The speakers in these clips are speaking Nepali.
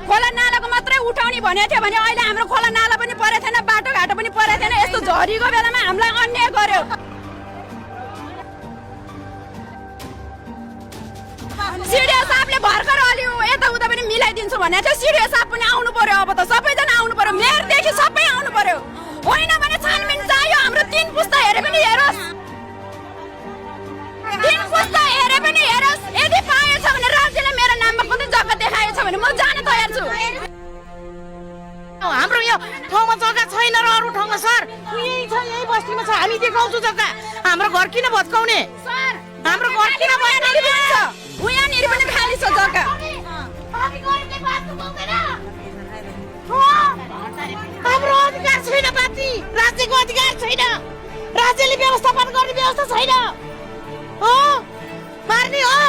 खोला नालाको मात्रै उठाउने भनेको थियो भने अहिले हाम्रो खोला नाला पनि परेको थिएन, बाटोघाटो पनि परेको थिएन। यस्तो झरीको बेलामा हामीलाई अन्याय गर्यो। सिडिओ साहबले भर्खर अलि यताउता पनि मिलाइदिन्छु भनेको थियो। सिडिओ साहब पनि आउनु पर्यो, अब त सबैजना आउनु पर्यो, मेयरदेखि सबै आउनु पर्यो। होइन भने छानबिन चाहियो। हाम्रो 3 पुस्ता हेरे पनि हेरोस्, 3 पुस्ता हेरे पनि हेरोस्। यदि पाएछ भने राज्यले मेरो नाममा कुनै जग्गा देखाएछ भने म जान तयार छु। हाम्रो यो ठाउँमा जग्गा छैन र अरू ठाउँमा सर यही छ, यही बस्तीमा छ। हामी देखाउँछु जग्गा। हाम्रो घर किन भत्काउने? सर हाम्रो घर किन भत्काउने? उहाँनिर पनि खाली छ जग्गा। हाम्रो अधिकार छैन, पार्टी राज्यको अधिकार छैन। राज्यले व्यवस्थापन गर्ने व्यवस्था छैन। हो मार्ने हो।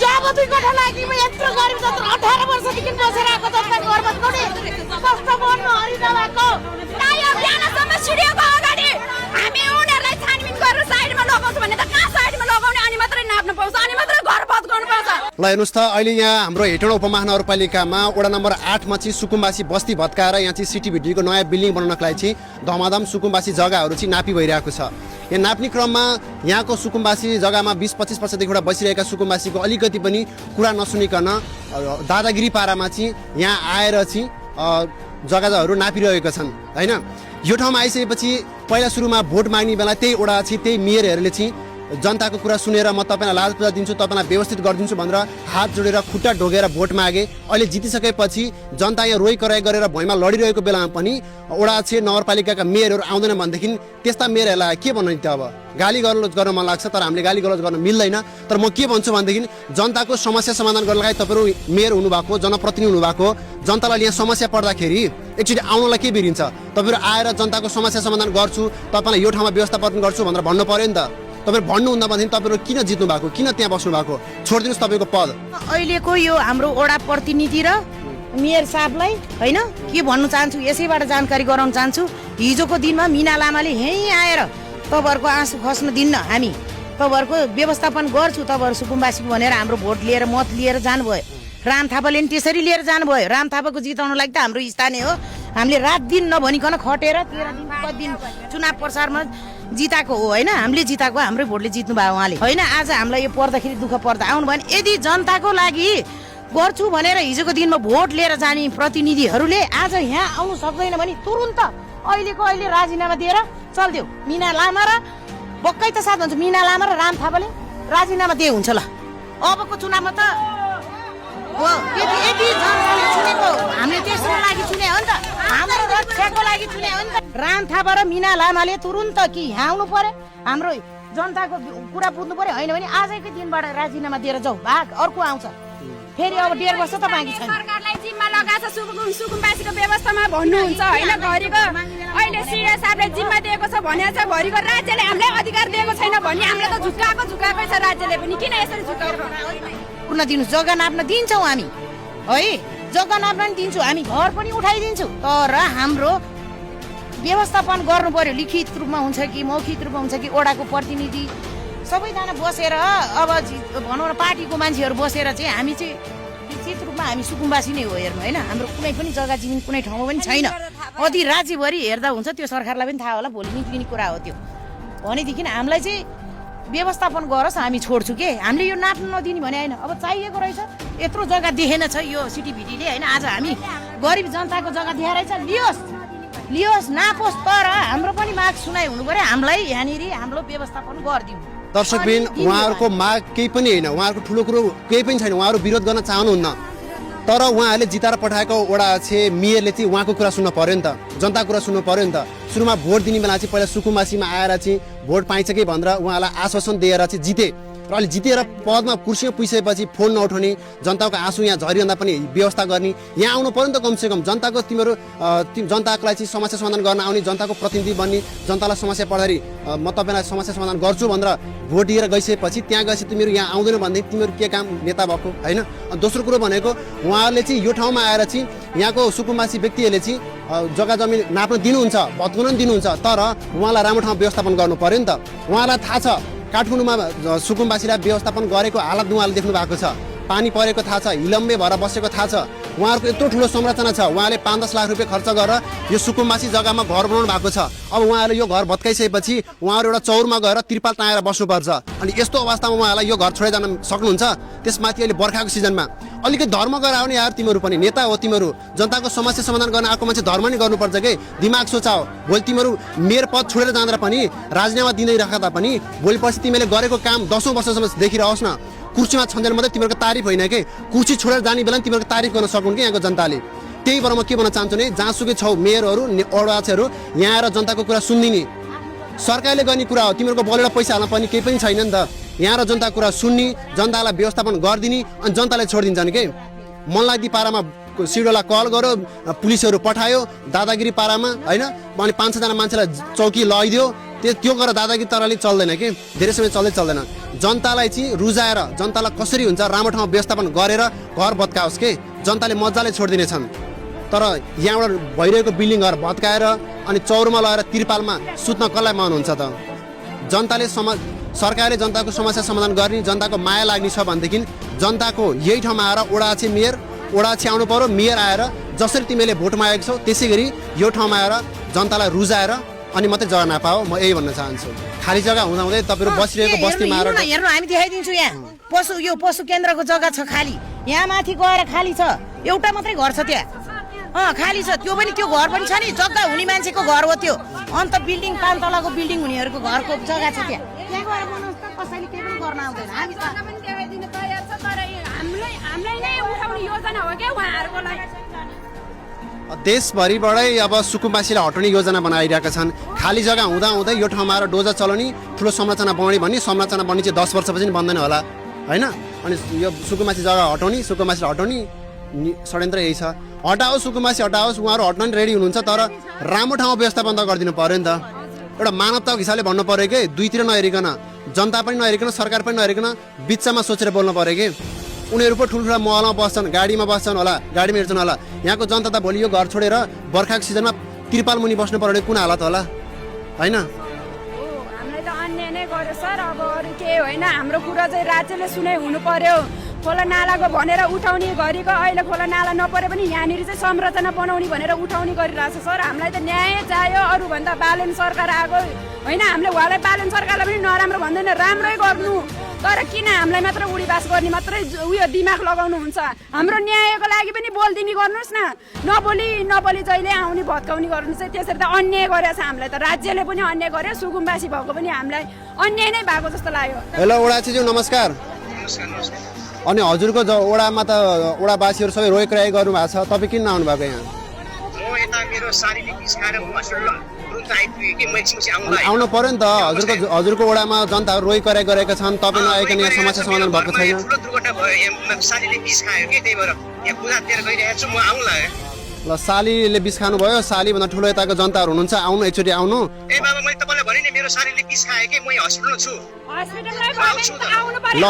जब 2 कोठा लागि म यत्रो गरिब जत्रो 18 वर्षदेखि बसेर आएको जत्ता घर भत्काउने कष्ट गर्नु हरि नभएको बिहानसम्म सिडिओको अगाडि हामी उनीहरूलाई छानबिन गरेर साइडमा लगाउँछ भने त कहाँ साइडमा लगाउने? अनि मात्रै नाप्नु पाउँछ, अनि मात्रै घर भत्काउनु पाउँछ। ल हेर्नुहोस् त, अहिले यहाँ हाम्रो हेटौँडा उपमहानगरपालिकामा वडा नम्बर 8 मा चाहिँ सुकुम्बासी बस्ती भत्काएर यहाँ चाहिँ सिटिभिटीको नयाँ बिल्डिङ बनाउनको लागि चाहिँ धमाधम सुकुम्बासी जग्गाहरू चाहिँ नापी भइरहेको छ। यहाँ नाप्ने क्रममा यहाँको सुकुम्बासी जग्गामा 20-25 वर्षदेखि बसिरहेका सुकुम्बासीको अलिकति पनि कुरा नसुनिकन दादागिरी पारामा चाहिँ यहाँ आएर चाहिँ जग्गाहरू नापिरहेका छन् होइन। यो ठाउँमा आइसकेपछि पहिला सुरुमा भोट माग्ने बेला त्यही वडा चाहिँ त्यही मेयरहरूले चाहिँ जनताको कुरा सुनेर म तपाईँलाई लाज पूजा दिन्छु, तपाईँलाई व्यवस्थित गरिदिन्छु भनेर हात जोडेर खुट्टा ढोगेर भोट मागे। अहिले जितिसकेपछि जनता यहाँ रोइ कराइ गरेर भुइँमा लडिरहेको बेलामा पनि वडा चाहिँ नगरपालिकाका मेयरहरू आउँदैन भनेदेखि त्यस्ता मेयरहरूलाई के भन्नु त? अब गाली गलौज गर्न मन लाग्छ तर हामीले गाली गलौज गर्न मिल्दैन। तर म के भन्छु भनेदेखि जनताको समस्या समाधान गर्नका लागि तपाईँहरू मेयर हुनुभएको, जनप्रतिनिधि हुनुभएको, जनतालाई यहाँ समस्या पर्दाखेरि एकचोटि आउनलाई के बिरिन्छ? तपाईँहरू आएर जनताको समस्या समाधान गर्छु, तपाईँलाई यो ठाउँमा व्यवस्थापन गर्छु भनेर भन्नु पर्यो नि त। तपाईहरु भन्नुहुन्न भनेदेखि तपाईहरु किन जित्नु भएको, किन त्यहाँ बस्नु भएको? छोडिदिनुस् तपाईको पद। अहिलेको यो हाम्रो वडा प्रतिनिधि र मेयर साहबलाई हैन के भन्नु चाहन्छु, यसैबाट जानकारी गराउन चाहन्छु। हिजोको दिनमा मिना लामाले यही आएर तपाईहरुको आँसु खस्न दिन्न, हामी तपाईहरुको व्यवस्थापन गर्छु, तपाईहरु सुकुम्बासी भनेर हाम्रो भोट लिएर मत लिएर जानुभयो। राम थापाले पनि त्यसरी लिएर जानुभयो। राम थापाको जिताउन लागि त हाम्रो स्थानीय हो। हामीले रात दिन नभनिकन खटेर 13 दिन चुनाव प्रचारमा जिताएको हो हैन। हामीले जिताएको, हाम्रो भोटले जित्नु भयो उहाँले हैन। आज हामीलाई यो पर्दाखेरि दुःख पर्दा आउनु भने यदि जनताको लागि गर्छु भनेर हिजोको दिनमा भोट लिएर जाने प्रतिनिधिहरूले आज यहाँ आउनु सक्दैन भने तुरुन्त अहिले राजीनामा दिएर चल्दियो। मिना लामा र बक्कै त साथ हुन्छ, मिना लामा र राम थापाले राजीनामा दिए हुन्छ। ल अबको चुनावमा त हो यदि जनताले चुनेको हामीले त्यसको लागि चुने हो नि त, हाम्रो रक्षाको लागि चुने हो नि त। राम थापा र मिना लामाले तुरुन्त कि यहाँ आउनु पर्यो, हाम्रो जनताको कुरा बुझ्नु पर्यो। होइन भने आजकै दिनबाट राजीनामा दिएर जाऊ, भाग अर्को आउँछ। फेरि अब 1.5 वर्ष त बाँकी छैन। सरकारलाई जिम्मा लगाएको सुकुम्बासीको व्यवस्थामा भन्नुहुन्छ हैन घरिको। अहिले सिडिओ साहबले जिम्मा दिएको छ भनेको छ, घरिको राज्यले हामीलाई अधिकार दिएको छैन भन्ने हामीलाई त झुक्काएकै छ राज्यले पनि। किन यसरी झुक्काउनु? पूर्ण दिनु, जग्गा नाप्न दिन्छौँ हामी है, जग्गा नाप्न पनि दिन्छौँ हामी, घर पनि उठाइदिन्छौँ। तर हाम्रो व्यवस्थापन गर्नु पर्यो। लिखित रूपमा हुन्छ कि मौखिक रूपमा हुन्छ कि वडाको प्रतिनिधि सबैजना बसेर अब भनौँ न पार्टीको मान्छेहरू बसेर चाहिँ हामी चाहिँ निश्चित रूपमा हामी सुकुम्बासी नै हो हेर्नु होइन। हाम्रो कुनै पनि जग्गा जमिन कुनै ठाउँमा पनि छैन। अझै राज्यभरि हेर्दा हुन्छ, त्यो सरकारलाई पनि थाहा होला, भोलि निक्लिने कुरा हो त्यो। भनेदेखि हामीलाई चाहिँ व्यवस्थापन गरोस्, हामी छोड्छु के, हामीले यो नाप्नु नदिने भने होइन। अब चाहिएको रहेछ, यत्रो जग्गा देखेन छ यो सिटिभिटीले होइन। आज हामी गरिब जनताको जग्गा दिएर रहेछ, लियोस् नापोस्, तर हाम्रो पनि माग सुनाइ हुनु पर्यो। हामीलाई यहाँनिर हाम्रो व्यवस्थापन गरिदिउँ। दर्शकबिन, उहाँहरूको माग केही पनि होइन, उहाँहरूको ठुलो कुरो केही पनि छैन, उहाँहरू विरोध गर्न चाहनुहुन्न। तर उहाँहरूले जिताएर पठाएको वडा चाहिँ मेयरले चाहिँ उहाँको कुरा सुन्नु पर्यो नि त, जनताको कुरा सुन्नु पर्यो नि त। सुरुमा भोट दिने बेला चाहिँ पहिला सुकुम्बासीमा आएर चाहिँ भोट पाइन्छ कि भनेर उहाँलाई आश्वासन दिएर चाहिँ जिते र अहिले जितेर पदमा कुर्सीमा पुगिसकेपछि फोन नउठाउने, जनताको आँसु यहाँ झरिरहँदा पनि व्यवस्था गर्ने, यहाँ आउनु पर्यो नि त। कमसेकम जनताको जनताको लागि चाहिँ समस्या समाधान गर्न आउने, जनताको प्रतिनिधि बन्ने, जनतालाई समस्या पर्दाखेरि म तपाईँलाई समस्या समाधान गर्छु भनेर भोट दिएर गइसकेपछि त्यहाँ गएपछि तिमीहरू यहाँ आउँदैन भनेदेखि तिमीहरू के काम नेता भएको होइन। दोस्रो कुरो भनेको उहाँहरूले चाहिँ यो ठाउँमा आएर चाहिँ यहाँको सुकुम्बासी व्यक्तिहरूले चाहिँ जग्गा जमिन नाप्न दिनुहुन्छ, भत्काउन पनि दिनुहुन्छ, तर उहाँलाई राम्रो ठाउँमा व्यवस्थापन गर्नु पर्यो नि त। उहाँलाई थाहा छ काठमाडौँमा सुकुम्बासीलाई व्यवस्थापन गरेको हालत उहाँले देख्नु भएको छ। पानी परेको थाहा छ, हिलम्बे भएर बसेको थाहा छ। उहाँहरूको यत्रो ठुलो संरचना छ, उहाँले 5-10 लाख रुपियाँ खर्च गरेर यो सुकुम्बासी जग्गामा घर बनाउनु भएको छ। अब उहाँहरूले यो घर भत्काइसकेपछि उहाँहरू एउटा चौरमा गएर तिरपाल टाँगेर बस्नुपर्छ। अनि यस्तो अवस्थामा उहाँलाई यो घर छोडेर जान सक्नुहुन्छ? त्यसमाथि अहिले बर्खाको सिजनमा अलिकति धर्म गरायो नि यार, तिमीहरू पनि नेता हो, तिमीहरू जनताको समस्या समाधान गर्न आएको मान्छे धर्म नै गर्नुपर्छ कि। दिमाग सोचाओ, भोलि तिमीहरू मेयर पद छोडेर जाँदा पनि राजीनामा दिँदै राख्दा पनि भोलि पछि तिमीले गरेको काम 10औं वर्षसम्म देखिरहोस् न। कुर्सीमा छन्जेल मात्रै तिमीहरूको तारिफ होइन कि, कुर्सी छोडेर जाने बेला तिमीहरूको तारिफ गर्न सक्नु कि यहाँको जनताले। त्यही भएर म के भन्न चाहन्छु नि, जहाँसुकै छौ मेयरहरू अध्यक्षहरू यहाँ आएर जनताको कुरा सुन्दिने, सरकारले गर्ने कुरा हो। तिमीहरूको बलेर पैसा हाल्न पनि केही पनि छैन नि त। यहाँ र जनताको कुरा सुन्ने, जनतालाई व्यवस्थापन गरिदिने अनि जनताले छोडिदिन्छन् कि। मनलाग्दी पारामा सिडिओलाई कल गर्यो, पुलिसहरू पठायो दादागिरी पारामा होइन, अनि 500 जना मान्छेलाई चौकी लैदियो। त्यो गरेर दादागिरी तरले चल्दैन कि, धेरै समय चल्दैन। जनतालाई चाहिँ रुजाएर जनतालाई कसरी हुन्छ राम्रो ठाउँमा व्यवस्थापन गरेर घर भत्काओस् कि जनताले मजाले छोडिदिनेछन्। तर यहाँबाट भइरहेको बिल्डिङ घर भत्काएर अनि चौरमा लगाएर तिरपालमा सुत्न कसलाई मन हुन्छ त? जनताले सरकारले जनताको समस्या समाधान गर्ने, जनताको माया लाग्ने छ भनेदेखि जनताको यही ठाउँमा आएर ओडाछि मेयर, ओडाछि आउनु पर्यो। मेयर आएर जसरी तिमीले भोट मागेको छौ त्यसै गरी यो ठाउँमा आएर जनतालाई रुजाएर अनि मात्रै जग्गा नपाओ, म यही भन्न चाहन्छु। खाली जग्गा हुँदाहुँदै तपाईँहरू बसिरहेको बस्तीमा आएर हेर्नु, हामी देखाइदिन्छु यहाँ पशु केन्द्रको जग्गा छ खाली, यहाँ माथि गएर खाली छ, एउटा मात्रै घर छ त्यहाँ। खाली छ, त्यो पनि त्यो घर पनि छ नि, जग्गा हुने मान्छेको घर हो त्यो। अन्त बिल्डिङ 5 तलाको बिल्डिङ हुनेहरूको घरको जग्गा छ त्यहाँ, त्यहाँ गएर बनाउनुहोस् त, कसैले केही पनि गर्न आउँदैन। हामी त देखाइदिन तयार छ, तर हामीलाई नै उठाउने योजना हो क्या उहाँहरूको लागि। देशभरिबाटै अब सुकुम्बासीलाई हटाउने योजना बनाइरहेका छन्। खाली जग्गा हुँदाहुँदै यो ठाउँमा आएर डोजा चलाउने, ठुलो संरचना बनाउने भन्ने, संरचना बन्ने चाहिँ 10 वर्षपछि नि बन्दैन होला होइन। अनि यो सुकुम्बासी जग्गा हटाउने, सुकुम्बासीलाई हटाउने षड्यन्त्र यही छ। हटाओस्, सुकुम्बासी हटाओस्, उहाँहरू हट्न नि रेडी हुनुहुन्छ, तर राम्रो ठाउँमा व्यवस्थापन त गरिदिनु पऱ्यो नि त। एउटा मानवताको हिसाबले भन्नु पऱ्यो कि, दुईतिर नहेरिकन, जनता पनि नहेरिकन, सरकार पनि नहेरिकन, बिचमा सोचेर बोल्नु पऱ्यो कि। उनीहरू पो ठुल्ठुला महलमा बस्छन्, गाडीमा बस्छन् होला, गाडीमा हिँड्छन् होला। यहाँको जनता त भोलि यो घर छोडेर बर्खाको सिजनमा तिरपाल मुनि बस्नु पर्यो भने कुन हालत होला होइन? हामीलाई त अन्याय नै गर्यो सर, अब अरू केही होइन। हाम्रो कुरा चाहिँ राज्यले सुने हुनु पर्यो। खोला नालाको भनेर उठाउने गरेको, अहिले खोला नाला नपरे पनि यहाँनिर चाहिँ संरचना बनाउने भनेर उठाउने गरिरहेको छ सर। हामीलाई त न्याय चाहियो, अरूभन्दा बालन सरकार आएको होइन। हामीले उहाँलाई बालन सरकारलाई पनि नराम्रो भन्दैन, राम्रै गर्नु। तर किन हामीलाई मात्र उडीबास गर्ने मात्रै उयो दिमाग लगाउनुहुन्छ? हाम्रो न्यायको लागि पनि बोलिदिने गर्नुहोस् न। नबोली जहिले आउने भत्काउने गर्नु चाहिँ त्यसरी त अन्याय गरेछ हामीलाई त। राज्यले पनि अन्याय गर्यो, सुकुम्बासी भएको पनि हामीलाई अन्याय नै भएको जस्तो लाग्यो। हेलो ओडाछीज्यू, नमस्कार। अनि हजुरको ओडामा त ओडावासीहरू सबै रोइक्राइ गर्नुभएको छ, तपाईँ किन नआउनु भएको यहाँ? आउनु पर्यो नि त, हजुरको ओडामा जनताहरू रोइक्राइ गरेका छन्, तपाईँ नआइकन यहाँ समस्या समाधान भएको छैन। ल सालीले बिस खानुभयो, सालीभन्दा ठुलो यताको जनताहरू हुनुहुन्छ, आउनु एकचोटि आउनु। ल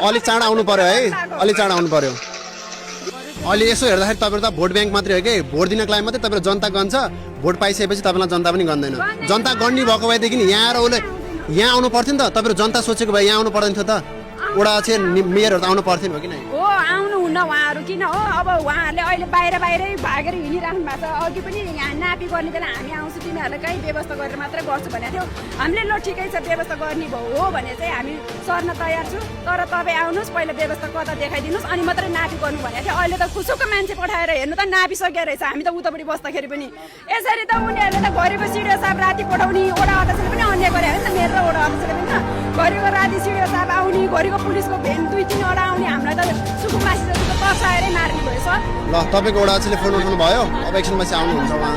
अलिक चाँडो आउनु पर्यो है, अलिक चाँडो आउनु पर्यो। अहिले यसो हेर्दाखेरि तपाईँहरू त भोट ब्याङ्क मात्रै हो कि, भोट दिनको लागि मात्रै तपाईँहरू जनता गन्छ, भोट पाइसकेपछि तपाईँलाई जनता पनि गन्दैन। जनता गन्ने भएको भएदेखि यहाँ आएर उसले यहाँ आउनु पर्थ्यो नि त, तपाईँहरू जनता सोचेको भए यहाँ आउनु पर्दैन थियो त। ओडा चाहिँ मेयरहरू त आउनु पर्थेन हो कि नै? हो, आउनुहुन्न उहाँहरू। किन हो, अब उहाँहरूले अहिले बाहिरै भागेर हिँडिराख्नु भएको छ। अघि पनि यहाँ नापी गर्ने बेला हामी आउँछु, तिमीहरूलाई कहीँ व्यवस्था गरेर मात्रै गर्छु भनेको थियो। हामीले ल ठिकै छ, व्यवस्था गर्ने भयो हो भने चाहिँ हामी सर्न तयार छु, तर तपाईँ आउनुहोस्, पहिला व्यवस्था कता देखाइदिनुहोस् अनि मात्रै नापी गर्नु भनेको थियो। अहिले त खुसुको मान्छे पठाएर हेर्नु त नापिसकेको रहेछ। हामी त उतापट्टि बस्दाखेरि पनि यसरी त उनीहरूले त गरेको सिडिओ साहब राति पठाउने, ओडा अध्यक्षले पनि अन्याय गरे होइन त, मेरो र ओडा अध्यक्षले पनि त गरेको राति सिडिओ साहब आउने, गरेको पुलिसको भेन 2-3 वटा आउने। हामीलाई त सुकुम्बासी जस्तो त तर्साएरै मार्ने भयो सर। ल तपाईँको ओडाले फोन उठाउनु भयो, अब एकछिनपछि आउनुहुन्छ उहाँ।